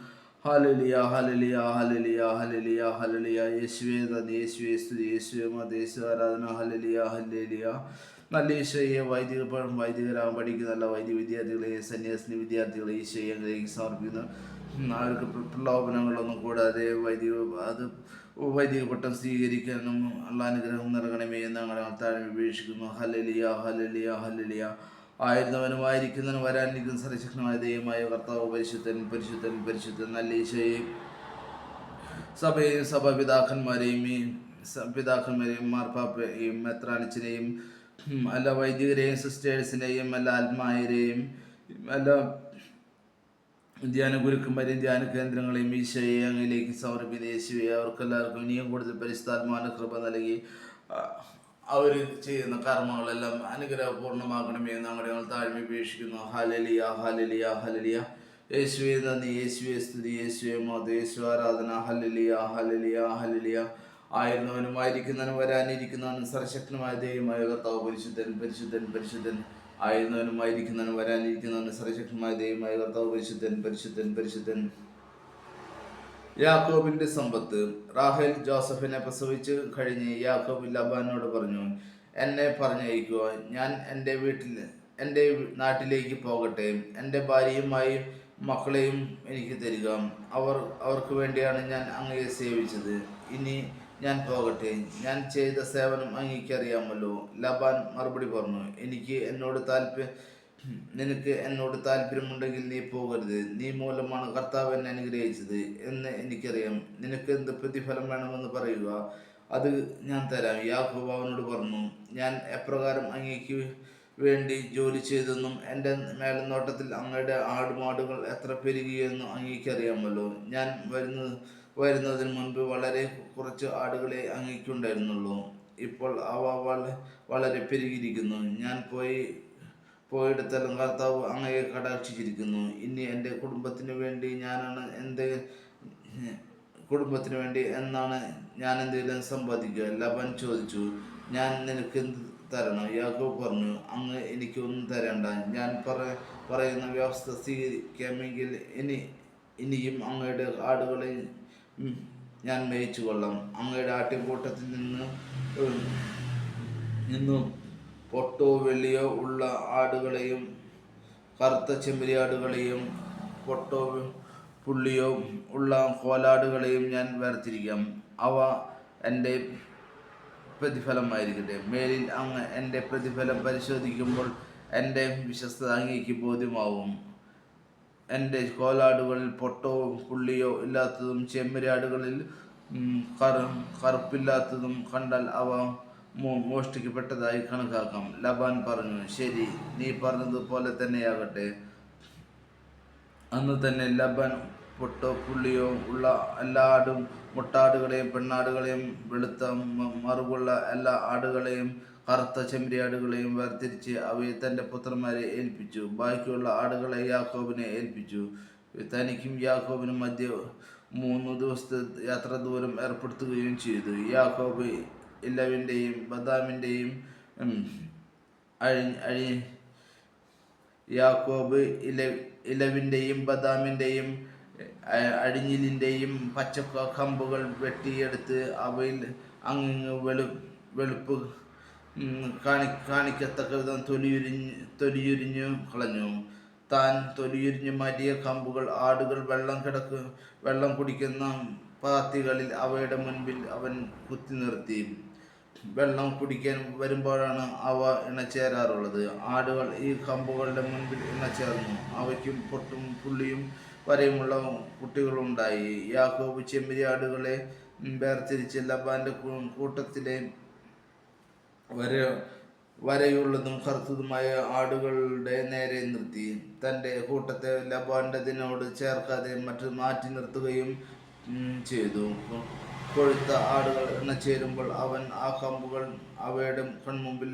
ഹല്ലേലൂയ, ഹല്ലേലൂയ, ഹല്ലേലൂയ, ഹല്ലേലൂയ, ഹല്ലേലൂയ. യേശുവേ നന്ദി, യേശുവേ സ്തുതി, യേശുവേ മഹത്വം, യേശു ആരാധന. ഹല്ലേലൂയ, ഹല്ലേലൂയ. നല്ല ഈശോയെ, വൈദികരാകാൻ പഠിക്കുന്ന എല്ലാ വൈദിക വിദ്യാർത്ഥികളെ, സന്യാസിനി വിദ്യാർത്ഥികളെ ഈശോയെ അങ്ങിലേക്ക് സമർപ്പിക്കുന്നു. അവർക്ക് പ്രലോഭനങ്ങളൊന്നും കൂടാതെ വൈദിക പട്ടം സ്വീകരിക്കാനും ഉള്ള അനുഗ്രഹം നൽകണമേ എന്ന് ഞങ്ങളെ താഴ്വ അപേക്ഷിക്കുന്നു. ഹല്ലേലൂയ, ഹല്ലേലൂയ, ഹല്ലേലൂയ. ആയിരുന്നവനും ആയിരിക്കുന്നതിനും വരാനിരിക്കുന്ന സർവശക്തമായ ദൈവമായ കർത്താവ് പരിശുദ്ധൻ, പരിശുദ്ധൻ, പരിശുദ്ധൻ. നല്ല ഈശോയെ, സഭയെയും പിതാക്കന്മാരെയും മാർപ്പാപ്പയെയും മെത്രാനിച്ചിനെയും എല്ലാ വൈദികരെയും സിസ്റ്റേഴ്സിനെയും എല്ലാ ആത്മായരെയും എല്ലാ ധ്യാന ഗുരുക്കന്മാരെയും ധ്യാന കേന്ദ്രങ്ങളെയും ഈശോയെ അങ്ങിലേക്ക് സമർപ്പിക്കുന്ന യേശുവേ, അവർക്കെല്ലാവർക്കും ഇനിയും കൂടുതൽ പരിശുദ്ധാത്മാവിന്റെ കൃപ നൽകി അവർ ചെയ്യുന്ന കർമ്മങ്ങളെല്ലാം അനുഗ്രഹപൂർണ്ണമാക്കണമേ എന്ന് ഞങ്ങൾ താഴ്മ അപേക്ഷിക്കുന്നു. ഹല്ലേലൂയ, ഹല്ലേലൂയ, ഹല്ലേലൂയ. യേശുവേ നന്ദി, യേശുവേ സ്തുതി, യേശുവേ മഹത്വം, യേശു ആരാധന. ഹല്ലേലൂയ, ഹല്ലേലൂയ, ഹല്ലേലൂയ. ആയിരുന്നവനും ആയിരിക്കുന്നവനും വരാനിരിക്കുന്നവനും സർവശക്തമായ ദൈവമായ കർത്താവ് പരിശുദ്ധൻ, പരിശുദ്ധൻ, പരിശുദ്ധൻ. ആയിരുന്നവനും ആയിരിക്കുന്നവനും വരാനിരിക്കുന്നവനും സർവശക്തമായ ദൈവമായ കർത്താവ് പരിശുദ്ധൻ, പരിശുദ്ധൻ, പരിശുദ്ധൻ. യാക്കോബിന്റെ സമ്പത്ത്. റാഹേൽ ജോസഫിനെ പ്രസവിച്ച് കഴിഞ്ഞ് യാക്കോബ് ലബാനോട് പറഞ്ഞു, എന്നെ പറഞ്ഞയക്കുക, ഞാൻ എൻ്റെ നാട്ടിലേക്ക് പോകട്ടെ. എൻ്റെ ഭാര്യയുമായി മക്കളെയും എനിക്ക് തരിക. അവർക്ക് വേണ്ടിയാണ് ഞാൻ അങ്ങയെ സേവിച്ചത്. ഇനി ഞാൻ പോകട്ടെ. ഞാൻ ചെയ്ത സേവനം അങ്ങേക്കറിയാമല്ലോ. ലബാൻ മറുപടി പറഞ്ഞു, നിനക്ക് എന്നോട് താല്പര്യമുണ്ടെങ്കിൽ നീ പോകരുത്. നീ മൂലമാണ് കർത്താവ് എന്നെ അനുഗ്രഹിച്ചത് എന്ന് എനിക്കറിയാം. നിനക്ക് എന്ത് പ്രതിഫലം വേണമെന്ന് പറയുക, അത് ഞാൻ തരാം. യാക്കോബ് അവനോട് പറഞ്ഞു, ഞാൻ എപ്രകാരം അങ്ങേക്ക് വേണ്ടി ജോലി ചെയ്തെന്നും എൻ്റെ മേൽനോട്ടത്തിൽ അങ്ങയുടെ ആടുമാടുകൾ എത്ര പെരുകിയെന്നും അങ്ങേക്കറിയാമല്ലോ. ഞാൻ വരുന്നതിന് മുൻപ് വളരെ കുറച്ച് ആടുകളെ അങ്ങേക്കുണ്ടായിരുന്നുള്ളൂ. ഇപ്പോൾ അവ വളരെ പെരുകിയിരിക്കുന്നു. ഞാൻ പോയിടത്തെല്ലാം കർത്താവ് അങ്ങയെ കടാക്ഷിച്ചിരിക്കുന്നു. ഇനി എൻ്റെ കുടുംബത്തിന് വേണ്ടി എന്നാണ് ഞാൻ എന്തെങ്കിലും സമ്പാദിക്കുക? ലബാൻ ചോദിച്ചു, ഞാൻ നിനക്ക് എന്ത് തരണം? യാക്കോബ് പറഞ്ഞു, അങ്ങ് എനിക്ക് ഒന്നും തരേണ്ട. ഞാൻ പറയുന്ന വ്യവസ്ഥ സ്വീകരിക്കാമെങ്കിൽ ഇനിയും അങ്ങയുടെ ആടുകളെ ഞാൻ മേയിച്ചു കൊള്ളാം. അങ്ങയുടെ ആട്ടിൻകൂട്ടത്തിൽ നിന്നും പൊട്ടോ വെള്ളിയോ ഉള്ള ആടുകളെയും കറുത്ത ചെമ്മരിയാടുകളെയും പൊട്ടോ പുള്ളിയോ ഉള്ള കോലാടുകളെയും ഞാൻ വേർതിരിക്കാം. അവ എൻ്റെ പ്രതിഫലമായിരിക്കട്ടെ. മേലിൽ അങ്ങ് എൻ്റെ പ്രതിഫലം പരിശോധിക്കുമ്പോൾ എൻ്റെ വിശ്വസ്തത അങ്ങേക്ക് ബോധ്യമാവും. എൻ്റെ കോലാടുകളിൽ പൊട്ടോ പുള്ളിയോ ഇല്ലാത്തതും ചെമ്മരിയാടുകളിൽ കറുപ്പില്ലാത്തതും കണ്ടാൽ അവ മോഷ്ടിക്കപ്പെട്ടതായി കണക്കാക്കാം. ലബാൻ പറഞ്ഞു, ശരി, നീ പറഞ്ഞതുപോലെ തന്നെയാകട്ടെ. അന്ന് തന്നെ ലബാൻ പൊട്ടോ പുള്ളിയോ ഉള്ള എല്ലാ മുട്ടാടുകളെയും പെണ്ണാടുകളെയും വെളുത്ത മറുകുള്ള എല്ലാ ആടുകളെയും കറുത്ത ചെമ്മരിയാടുകളെയും വേർതിരിച്ച് അവയെ തൻ്റെ പുത്രന്മാരെ ഏൽപ്പിച്ചു. ബാക്കിയുള്ള ആടുകളെ യാക്കോബിനെ ഏൽപ്പിച്ചു. തനിക്കും യാക്കോബിനും മധ്യ 3 ദിവസത്തെ യാത്ര ദൂരം ഏർപ്പെടുത്തുകയും ചെയ്തു. യാക്കോബ് ഇലവിൻ്റെയും ബദാമിൻ്റെയും അഴിഞ്ഞിലിൻ്റെയും പച്ച കമ്പുകൾ വെട്ടിയെടുത്ത് അവയിൽ അങ്ങിങ്ങ് വെളുപ്പ് കാണിക്കത്തക്ക വിധം തൊലിയുരിഞ്ഞു കളഞ്ഞു. താൻ തൊലിയുരിഞ്ഞു മാറ്റിയ കമ്പുകൾ ആടുകൾ വെള്ളം കുടിക്കുന്ന പാത്തികളിൽ അവയുടെ മുൻപിൽ അവൻ കുത്തി നിർത്തി. വെള്ളം കുടിക്കാൻ വരുമ്പോഴാണ് അവ ഇണചേരാറുള്ളത്. ആടുകൾ ഈ കമ്പുകളുടെ മുൻപിൽ ഇണചേർന്നു. അവയ്ക്കും പൊട്ടും പുള്ളിയും വരെയുമുള്ള കുട്ടികളുണ്ടായി. യാക്കോബ് ചെമ്മരിയാടുകളെ വേർതിരിച്ച് ലബാന്റെ കൂട്ടത്തിലെ വരയുള്ളതും കറുത്തതുമായ ആടുകളുടെ നേരെ നിർത്തി. തൻ്റെ കൂട്ടത്തെ ലബാൻ്റെതിനോട് ചേർക്കാതെ മാറ്റി നിർത്തുകയും ചെയ്തു. കൊഴുത്ത ആടുകൾ ഇണചേരുമ്പോൾ അവൻ ആ കമ്പുകൾ അവയുടെ കൺമുമ്പിൽ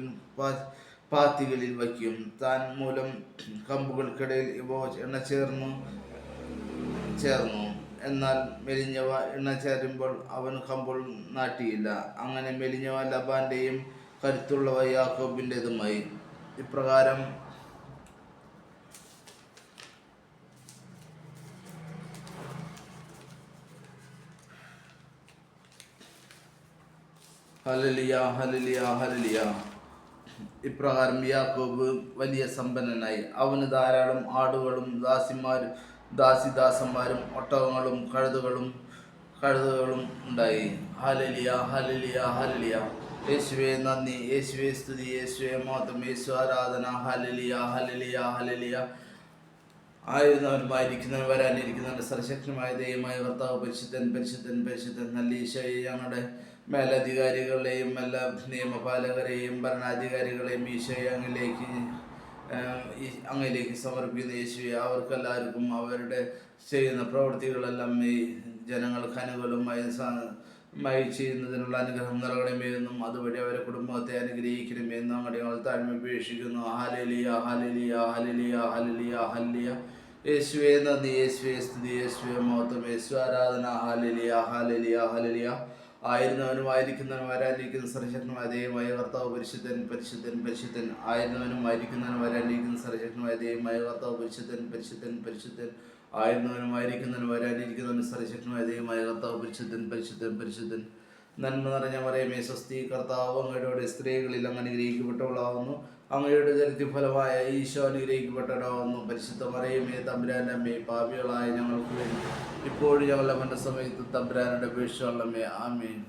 പാത്തികളിൽ വയ്ക്കും. താൻ മൂലം കമ്പുകൾക്കിടയിൽ ഇവ ഇണചേർന്നു. എന്നാൽ മെലിഞ്ഞവ ഇണചേരുമ്പോൾ അവൻ കമ്പുകൾ നാട്ടിയില്ല. അങ്ങനെ മെലിഞ്ഞവ ലബാന്റെയും കരുത്തുള്ളവ യാക്കോബിൻ്റെതുമായി. ഇപ്രകാരം ഇപ്രകാരം യാക്കോബ് വലിയ സമ്പന്നനായി. അവന് ധാരാളം ആടുകളും ദാസിദാസന്മാരും ഒട്ടകങ്ങളും കഴുതകളും ഉണ്ടായി. ഹല്ലേലൂയ. യേശുവേ നന്ദി, യേശുവേ സ്തുതി, യേശുവേ മഹത്വം, യേശു ആരാധന. ഹല്ലേലൂയ. ആയിരുന്നവരുമായിരിക്കുന്നവൻ വരാനിരിക്കുന്നവൻ്റെ സർവശക്തമായ ദൈവമായ കർത്താവ് പരിശുദ്ധൻ. നല്ല ഈശോയെ, ഞങ്ങളുടെ മേലധികാരികളെയും എല്ലാ നിയമപാലകരെയും ഭരണാധികാരികളെയും ഈശോയെ അങ്ങയിലേക്ക് സമർപ്പിക്കുന്ന യേശുവെ, അവർക്കെല്ലാവർക്കും അവരുടെ ചെയ്യുന്ന പ്രവൃത്തികളെല്ലാം ഈ ജനങ്ങൾക്ക് അനുകൂലമായി ചെയ്യുന്നതിനുള്ള അനുഗ്രഹം നൽകണമെന്നും അതുവഴി അവരുടെ കുടുംബത്തെ അനുഗ്രഹിക്കണമെന്നും അങ്ങനെ ഞങ്ങൾ താഴ്മ ഉപേക്ഷിക്കുന്നു. ഹല്ലേലൂയ. യേശുവേ നന്ദി, യേശുവേ സ്തുതി, യേശുവേ മഹത്വം, യേശു ആരാധന. ഹല്ലേലൂയ. ആയിരുന്നവനുമായിരിക്കുന്നവനും വരാനിരിക്കുന്ന സർവശക്തനായ ദൈവമായ കർത്താവ് പരിശുദ്ധൻ. ആയിരുന്നവനുമായിരിക്കുന്നവനും വരാനിരിക്കുന്ന സർവശക്തനായ ദൈവമായ കർത്താവ് പരിശുദ്ധൻ. ആയിരുന്നവനുമായിരിക്കുന്നവനും വരാനിരിക്കുന്നവനും സർവശക്തനായ ദൈവമായ കർത്താവ് പരിശുദ്ധൻ. നന്മ നിറഞ്ഞ മറിയമേ സ്വസ്തി, കർത്താവ് അങ്ങയുടെ സ്ത്രീകളിൽ അങ്ങ് അനുഗ്രഹിക്കപ്പെട്ടവളാവുന്നു. അങ്ങയുടെ ദരിദ്ര ഫലമായ ഈശോ അനുഗ്രഹിക്കപ്പെട്ടവരാവുന്നു. പരിശുദ്ധ മറിയമേ തമ്പുരാന്റെ അമ്മേ, പാപികളായ ഞങ്ങൾക്ക് വേണ്ടി ഇപ്പോഴും ഞങ്ങളുടെ മരണസമയത്ത് തമ്പുരാനുടെ അപേക്ഷ. ആമേൻ.